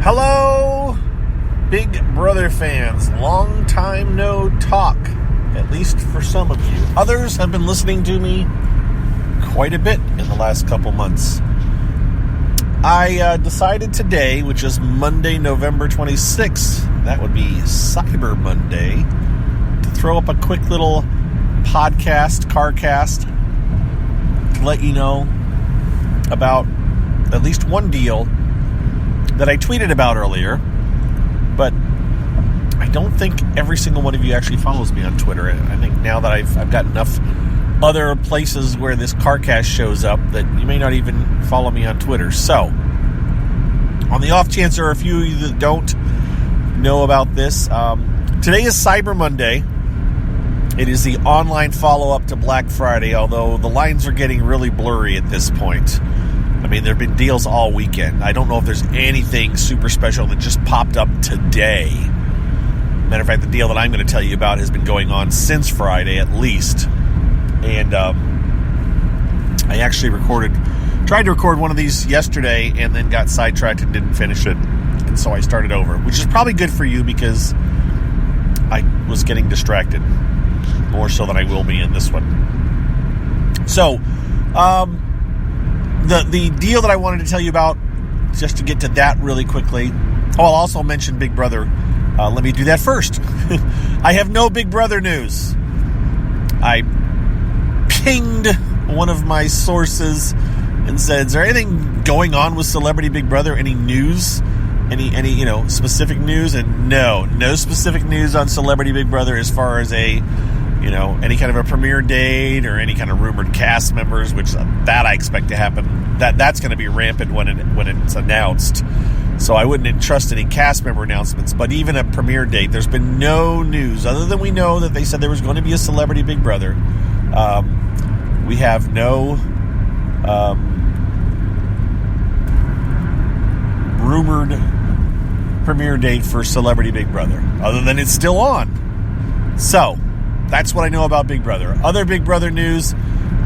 Hello, Big Brother fans. Long time no talk, at least for some of you. Others have been listening to me quite a bit in the last couple months. I decided today, which is Monday, November 26th, that would be Cyber Monday, to throw up a quick little podcast, CarCast, to let you know about at least one deal that I tweeted about earlier, but I don't think every single one of you actually follows me on Twitter. I think now that I've got enough other places where this CarCast shows up that you may not even follow me on Twitter. So, on the off chance there are a few of you that don't know about this, today is Cyber Monday. It is the online follow-up to Black Friday, although the lines are getting really blurry at this point. I mean, there have been deals all weekend. I don't know if there's anything super special that just popped up today. Matter of fact, the deal that I'm going to tell you about has been going on since Friday at least. And I actually tried to record one of these yesterday and then got sidetracked and didn't finish it. And so I started over, which is probably good for you because I was getting distracted more so than I will be in this one. So, The deal that I wanted to tell you about, just to get to that really quickly. I'll also mention Big Brother. Let me do that first. I have no Big Brother news. I pinged one of my sources and said, is there anything going on with Celebrity Big Brother? Any news? Any specific news? And no specific news on Celebrity Big Brother as far as any kind of a premiere date or any kind of rumored cast members, which that I expect to happen. That's going to be rampant when it's announced. So I wouldn't entrust any cast member announcements, but even a premiere date, there's been no news other than we know that they said there was going to be a Celebrity Big Brother. We have no rumored premiere date for Celebrity Big Brother, other than it's still on. So that's what I know about Big Brother. Other Big Brother news,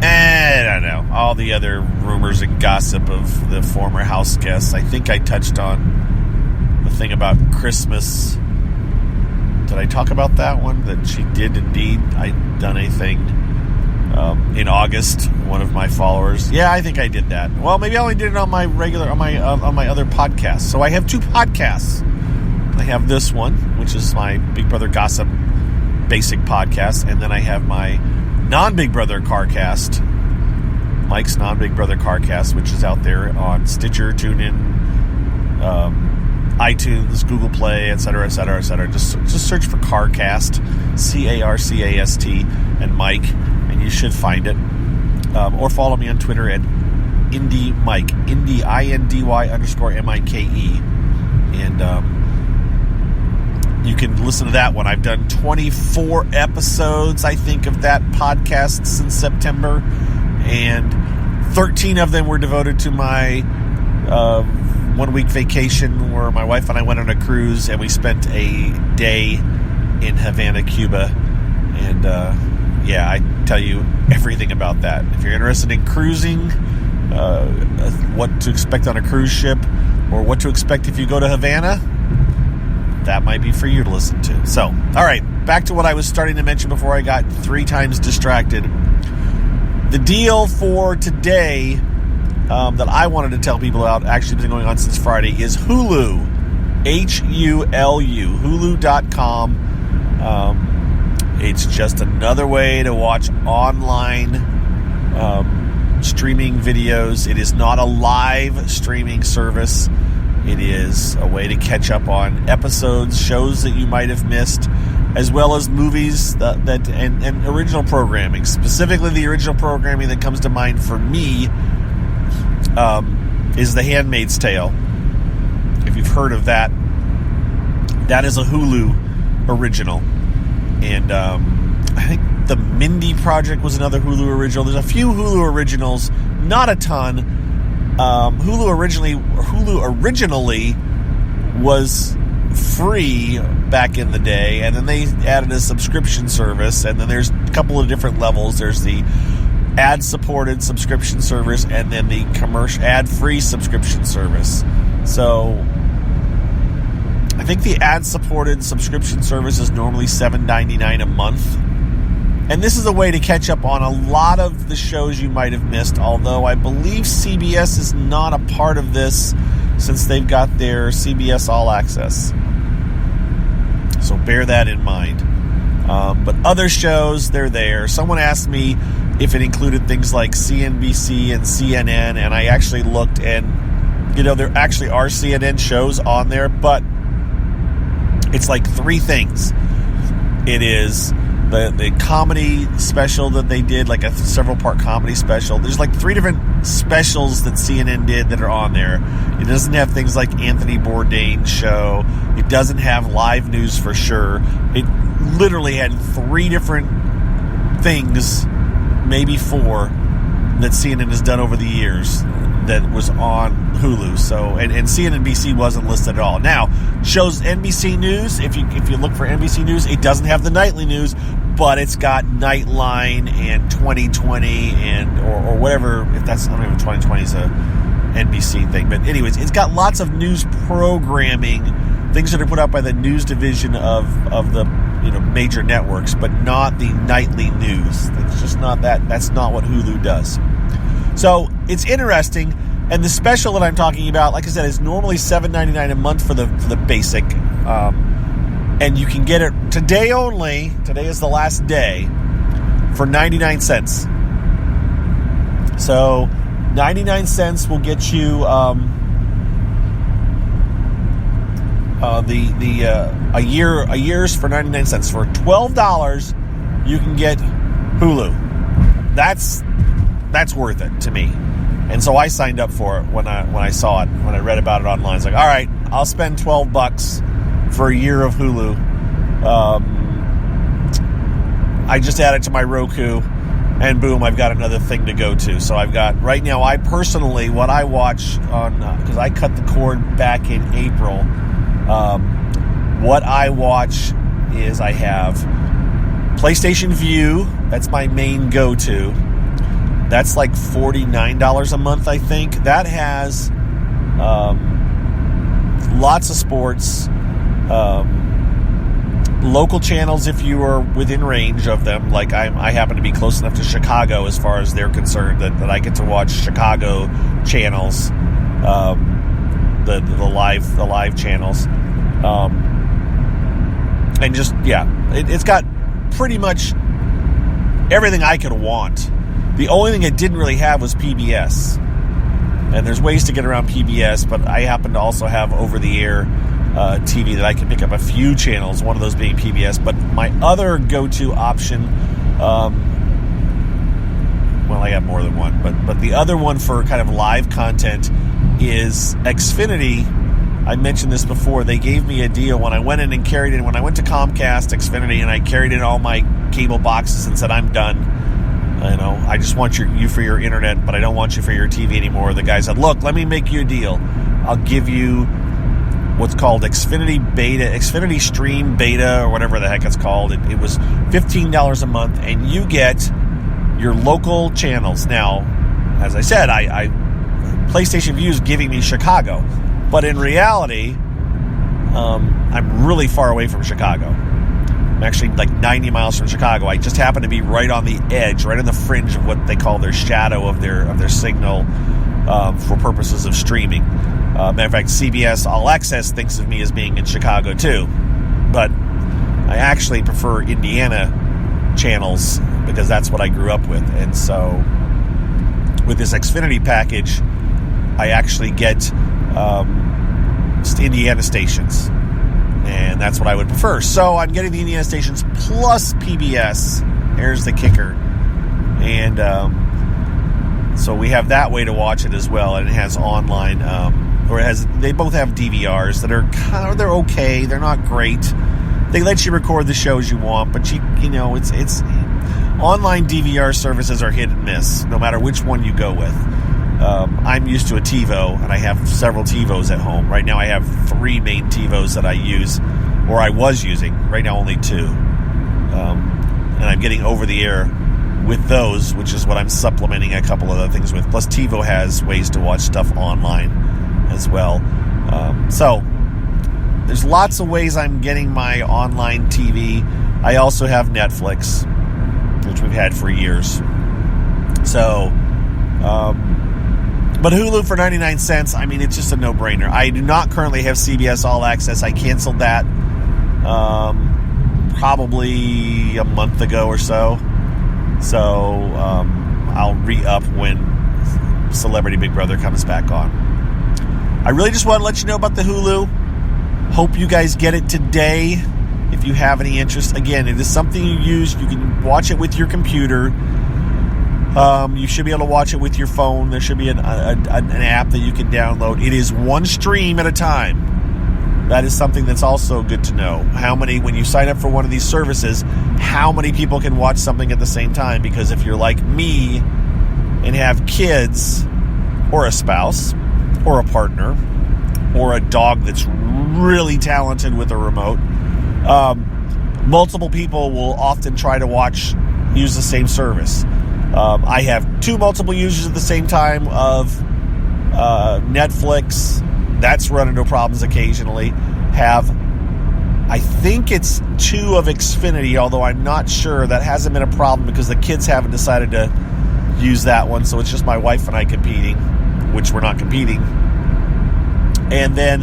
I don't know. All the other rumors and gossip of the former house guests. I think I touched on the thing about Christmas. Did I talk about that one? That she did indeed. I'd done a thing in August. One of my followers. Yeah, I think I did that. Well, maybe I only did it on my other podcast. So I have two podcasts. I have this one, which is my Big Brother Gossip basic podcast, and then I have my non-Big Brother CarCast, Mike's non-Big Brother CarCast, which is out there on Stitcher, TuneIn, iTunes, Google Play, etc., etc., etc. Just search for CarCast, CarCast, and Mike, and you should find it. Or follow me on Twitter at IndyMike, Indy INDY_MIKE, and you can listen to that one. I've done 24 episodes, I think, of that podcast since September, and 13 of them were devoted to my 1-week vacation where my wife and I went on a cruise, and we spent a day in Havana, Cuba. And, I tell you everything about that. If you're interested in cruising, what to expect on a cruise ship, or what to expect if you go to Havana, that might be for you to listen to. So, all right, back to what I was starting to mention before I got 3 times distracted. The deal for today that I wanted to tell people about, actually been going on since Friday, is Hulu. Hulu. Hulu.com. It's just another way to watch online streaming videos. It is not a live streaming service. It is a way to catch up on episodes, shows that you might have missed, as well as movies and original programming. Specifically, the original programming that comes to mind for me is The Handmaid's Tale. If you've heard of that, that is a Hulu original. And I think The Mindy Project was another Hulu original. There's a few Hulu originals, not a ton. Hulu originally was free back in the day, and then they added a subscription service, and then there's a couple of different levels. There's the ad-supported subscription service, and then the commercial ad-free subscription service. So I think the ad-supported subscription service is normally $7.99 a month. And this is a way to catch up on a lot of the shows you might have missed, although I believe CBS is not a part of this since they've got their CBS All Access. So bear that in mind. But other shows, they're there. Someone asked me if it included things like CNBC and CNN, and I actually looked, and there actually are CNN shows on there, but it's like three things. It is the comedy special that they did, like a several-part comedy special. There's like three different specials that CNN did that are on there. It doesn't have things like Anthony Bourdain's show. It doesn't have live news for sure. It literally had three different things, maybe four, that CNN has done over the years that was on Hulu. So and CNBC wasn't listed at all. Now, shows NBC News. If you look for NBC News, it doesn't have the nightly news, but it's got Nightline and 2020 and or whatever. If that's, I don't know if 2020 is a NBC thing, but anyways, it's got lots of news programming, things that are put out by the news division of the major networks, but not the nightly news. It's just not that. That's not what Hulu does. So it's interesting, and the special that I'm talking about, like I said, is normally $7.99 a month for the basic, and you can get it today only. Today is the last day for 99 cents. So 99 cents will get you a year's for 99 cents. For $12, you can get Hulu. That's worth it to me. And so I signed up for it when I saw it, when I read about it online. It's like, all right, I'll spend $12 for a year of Hulu. I just added to my Roku, and boom, I've got another thing to go to. So I've got, right now, I personally, what I watch on, because I cut the cord back in April, what I watch is I have PlayStation Vue. That's my main go-to. That's like $49 a month, I think. That has lots of sports, local channels if you are within range of them. Like I happen to be close enough to Chicago as far as they're concerned that I get to watch Chicago channels, the live channels, and just it's got pretty much everything I could want. The only thing it didn't really have was PBS. And there's ways to get around PBS, but I happen to also have over-the-air TV that I can pick up a few channels, one of those being PBS. But my other go-to option, well, I have more than one, but the other one for kind of live content is Xfinity. I mentioned this before. They gave me a deal when I went in and carried in. When I went to Comcast, Xfinity, and I carried in all my cable boxes and said, I'm done. I just want you for your internet, but I don't want you for your TV anymore. The guy said, look, let me make you a deal. I'll give you what's called Xfinity Stream Beta, or whatever the heck it's called. It was $15 a month, and you get your local channels. Now, as I said, PlayStation Vue is giving me Chicago, but in reality, I'm really far away from Chicago. I'm actually like 90 miles from Chicago. I just happen to be right on the edge, right on the fringe of what they call their shadow of their signal for purposes of streaming. Matter of fact, CBS All Access thinks of me as being in Chicago too, but I actually prefer Indiana channels because that's what I grew up with. And so with this Xfinity package, I actually get Indiana stations. And that's what I would prefer. So I'm getting the Indiana stations plus PBS. Here's the kicker. And so we have that way to watch it as well. And it has online, they both have DVRs that are they're okay. They're not great. They let you record the shows you want, but it's online DVR services are hit and miss, no matter which one you go with. I'm used to a TiVo, and I have several TiVos at home. Right now I have 3 main TiVos that I use, or I was using. Right now only 2. And I'm getting over-the-air with those, which is what I'm supplementing a couple other things with. Plus TiVo has ways to watch stuff online as well. So there's lots of ways I'm getting my online TV. I also have Netflix, which we've had for years. So, but Hulu for 99 cents, I mean, it's just a no-brainer. I do not currently have CBS All Access. I canceled that probably a month ago or so. So I'll re-up when Celebrity Big Brother comes back on. I really just want to let you know about the Hulu. Hope you guys get it today if you have any interest. Again, it is something you use. You can watch it with your computer. You should be able to watch it with your phone. There should be an app that you can download. It is one stream at a time. That is something that's also good to know. When you sign up for one of these services, how many people can watch something at the same time? Because if you're like me and have kids or a spouse or a partner or a dog that's really talented with a remote, multiple people will often try to use the same service. I have 2 multiple users at the same time of Netflix. That's run into problems occasionally. I think it's 2 of Xfinity, although I'm not sure. That hasn't been a problem because the kids haven't decided to use that one. So it's just my wife and I competing, which we're not competing. And then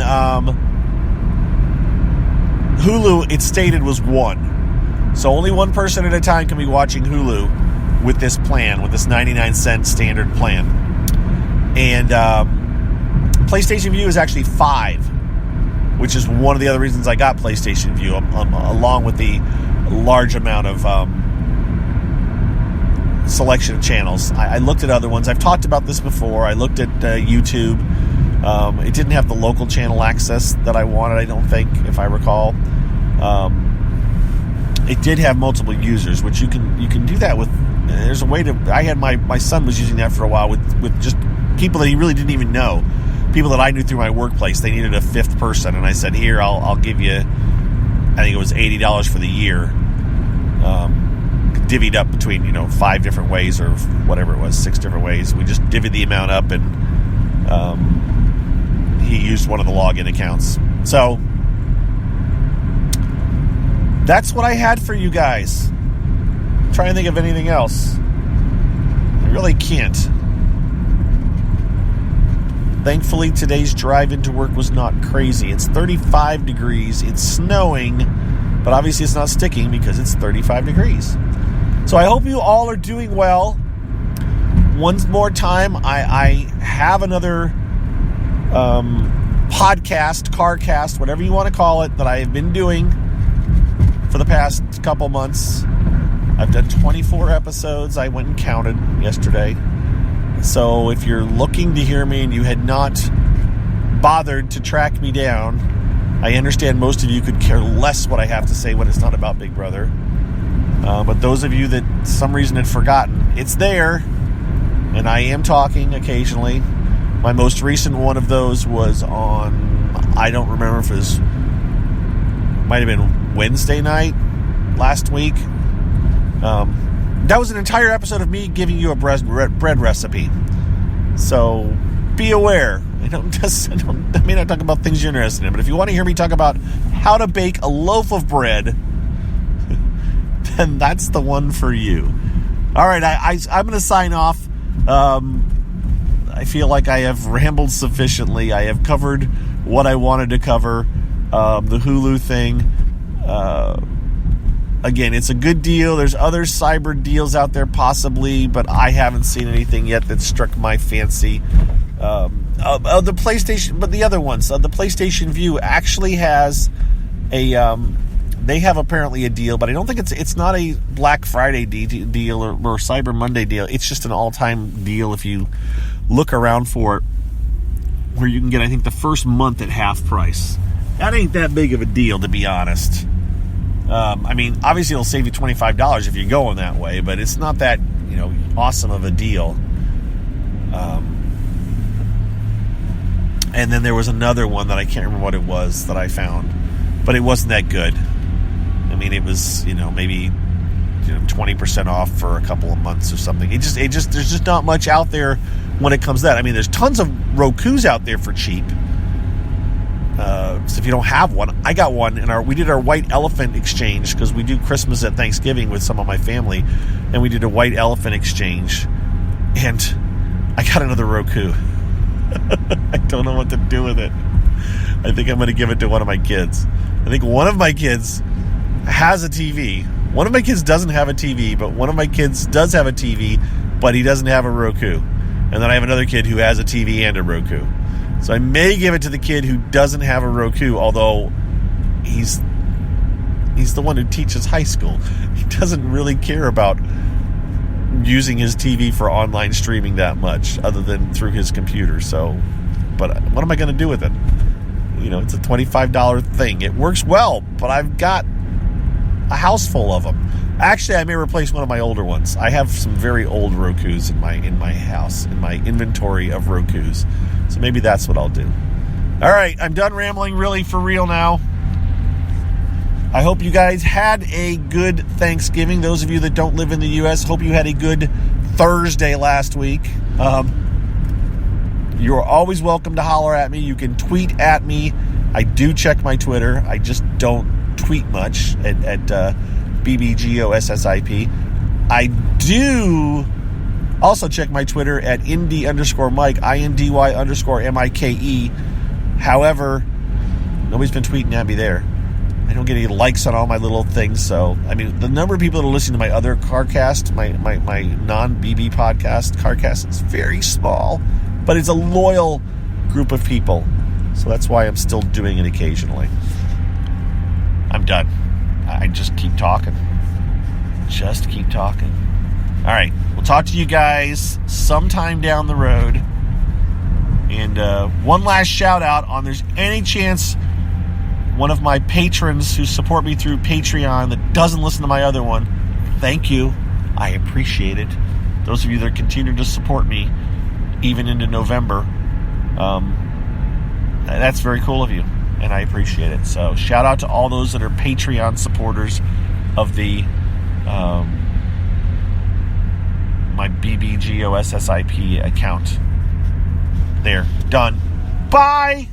Hulu, it stated, was 1. So only one person at a time can be watching Hulu with this plan, with this 99-cent standard plan. And PlayStation Vue is actually 5, which is one of the other reasons I got PlayStation Vue, along with the large amount of selection of channels. I looked at other ones. I've talked about this before. I looked at YouTube. It didn't have the local channel access that I wanted, I don't think, if I recall. It did have multiple users, which you can do that with. There's a way to. I had my son was using that for a while with just people that he really didn't even know, people that I knew through my workplace. They needed a 5th person, and I said, "Here, I'll give you." I think it was $80 for the year, divvied up between 5 different ways or whatever it was, 6 different ways. We just divvied the amount up, and he used one of the login accounts. So that's what I had for you guys. I'm trying to think of anything else. I really can't. Thankfully, today's drive into work was not crazy. It's 35 degrees. It's snowing, but obviously it's not sticking because it's 35 degrees. So I hope you all are doing well. One more time, I have another podcast, CarCast, whatever you want to call it, that I have been doing for the past couple months. I've done 24 episodes. I went and counted yesterday. So if you're looking to hear me and you had not bothered to track me down, I understand most of you could care less what I have to say when it's not about Big Brother. But those of you that for some reason had forgotten, it's there. And I am talking occasionally. My most recent one of those was on, I don't remember if it was, might have been Wednesday night last week. That was an entire episode of me giving you a bread recipe. So be aware. I may not talk about things you're interested in, but if you want to hear me talk about how to bake a loaf of bread, then that's the one for you. All right, I'm going to sign off. I feel like I have rambled sufficiently. I have covered what I wanted to cover. The Hulu thing. Again, it's a good deal. There's other cyber deals out there possibly, but I haven't seen anything yet that struck my fancy. The PlayStation, but the other ones, the PlayStation Vue actually has a. They have apparently a deal, but I don't think it's not a Black Friday deal or Cyber Monday deal. It's just an all-time deal if you look around for it, where you can get, I think, the first month at half price. That ain't that big of a deal, to be honest. I mean, obviously it'll save you $25 if you're going that way, but it's not that, awesome of a deal. And then there was another one that I can't remember what it was that I found, but it wasn't that good. I mean, it was, maybe 20% off for a couple of months or something. There's just not much out there when it comes to that. I mean, there's tons of Rokus out there for cheap. Christmas if you don't have one. I got one, and we did our white elephant exchange because we do Christmas at Thanksgiving with some of my family, and we did a white elephant exchange, and I got another Roku. I don't know what to do with it. I think I'm going to give it to one of my kids. I think one of my kids has a TV. One of my kids doesn't have a TV, but one of my kids does have a TV, but he doesn't have a Roku. And then I have another kid who has a TV and a Roku. So I may give it to the kid who doesn't have a Roku, although he's the one who teaches high school. He doesn't really care about using his TV for online streaming that much, other than through his computer. So, but what am I going to do with it? You know, it's a $25 thing. It works well, but I've got a house full of them. Actually, I may replace one of my older ones. I have some very old Rokus in my house, in my inventory of Rokus. So maybe that's what I'll do. All right, I'm done rambling really for real now. I hope you guys had a good Thanksgiving. Those of you that don't live in the U.S., hope you had a good Thursday last week. You're always welcome to holler at me. You can tweet at me. I do check my Twitter. I just don't tweet much at BBGOSSIP. I do also check my Twitter at Indy_Mike, INDY_MIKE. However, nobody's been tweeting at me there. I don't get any likes on all my little things. So, I mean, the number of people that are listening to my other CarCast, my non-BB podcast, CarCast, is very small. But it's a loyal group of people. So that's why I'm still doing it occasionally. I'm done. I just keep talking. Just keep talking. All right. We'll talk to you guys sometime down the road. And one last shout out on there's any chance one of my patrons who support me through Patreon that doesn't listen to my other one, thank you. I appreciate it. Those of you that continue to support me even into November, that's very cool of you, and I appreciate it. So shout out to all those that are Patreon supporters of the my BBGOSSIP account. There, done. Bye.